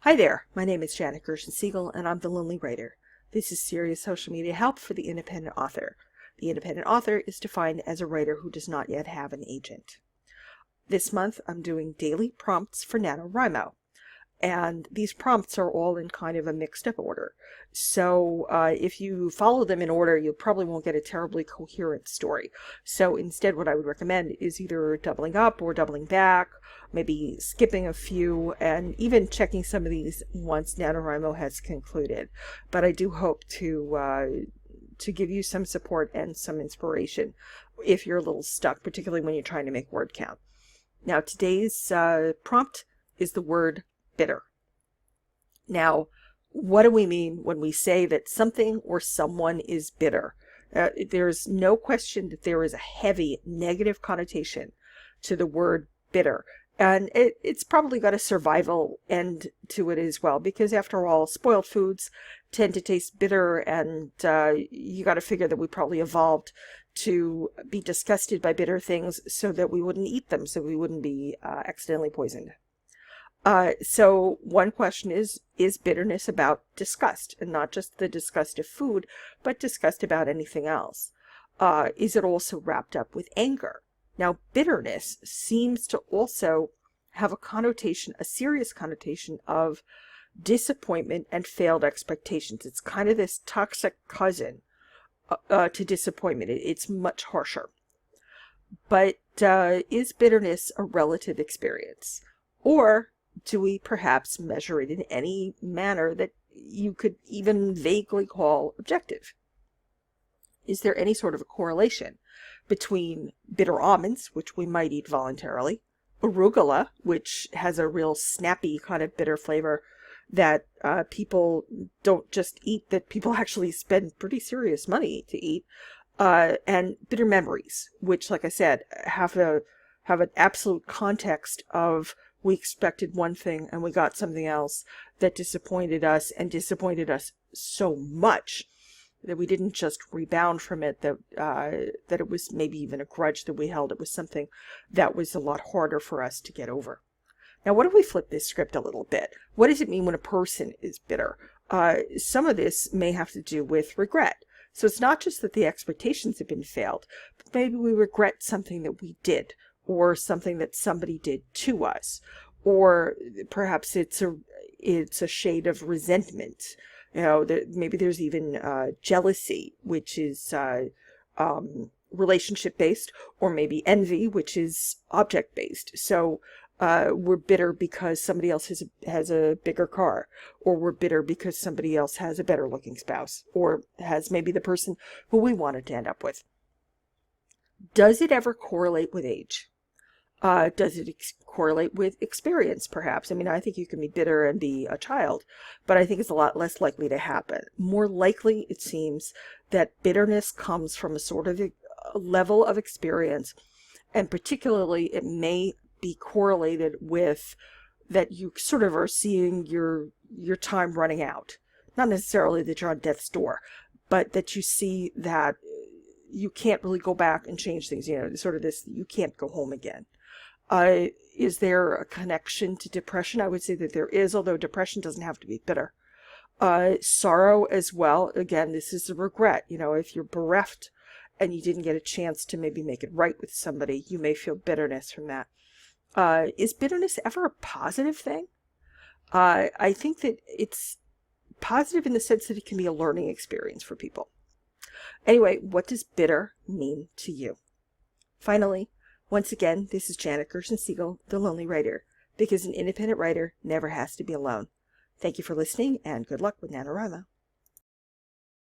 Hi there, my name is Janet Gershon-Siegel, and I'm the Lonely Writer. This is serious social media help for the independent author. The independent author is defined as a writer who does not yet have an agent. This month, I'm doing daily prompts for NaNoWriMo. And these prompts are all in kind of a mixed up order. So if you follow them in order, you probably won't get a terribly coherent story. So instead, what I would recommend is either doubling up or doubling back, maybe skipping a few, and even checking some of these once NaNoWriMo has concluded. But I do hope to give you some support and some inspiration if you're a little stuck, particularly when you're trying to make word count. Now, today's prompt is the word bitter. Now, what do we mean when we say that something or someone is bitter? There's no question that there is a heavy negative connotation to the word bitter. And it's probably got a survival end to it as well, because after all, spoiled foods tend to taste bitter, and you got to figure that we probably evolved to be disgusted by bitter things so that we wouldn't eat them, so we wouldn't be accidentally poisoned. So one question is bitterness about disgust, and not just the disgust of food, but disgust about anything else? Is it also wrapped up with anger? Now, bitterness seems to also have a serious connotation of disappointment and failed expectations. It's kind of this toxic cousin to disappointment. It's much harsher. But is bitterness a relative experience? Or do we perhaps measure it in any manner that you could even vaguely call objective? Is there any sort of a correlation between bitter almonds, which we might eat voluntarily, arugula, which has a real snappy kind of bitter flavor that people don't just eat, that people actually spend pretty serious money to eat, and bitter memories, which, like I said, have an absolute context of we expected one thing and we got something else that disappointed us, and disappointed us so much that we didn't just rebound from it, that it was maybe even a grudge that we held. It was something that was a lot harder for us to get over. Now, what if we flip this script a little bit? What does it mean when a person is bitter? Some of this may have to do with regret. So it's not just that the expectations have been failed, but maybe we regret something that we did, or something that somebody did to us, or perhaps it's a shade of resentment. Maybe there's even jealousy, which is relationship based, or maybe envy, which is object based. So we're bitter because somebody else has a bigger car, or we're bitter because somebody else has a better looking spouse, or has maybe the person who we wanted to end up with. Does it ever correlate with age? Does it correlate with experience, perhaps? I mean, I think you can be bitter and be a child, but I think it's a lot less likely to happen. More likely, it seems, that bitterness comes from a sort of a level of experience, and particularly it may be correlated with that you sort of are seeing your time running out. Not necessarily that you're on death's door, but that you see that you can't really go back and change things, sort of this, you can't go home again. Is there a connection to depression? I would say that there is, although depression doesn't have to be bitter. Sorrow as well. Again, this is a regret. If you're bereft and you didn't get a chance to maybe make it right with somebody, you may feel bitterness from that. Is bitterness ever a positive thing? I think that it's positive in the sense that it can be a learning experience for people. Anyway, what does bitter mean to you? Finally, once again, this is Janet Gershon-Siegel, the Lonely Writer, because an independent writer never has to be alone. Thank you for listening, and good luck with NaNoWriMo.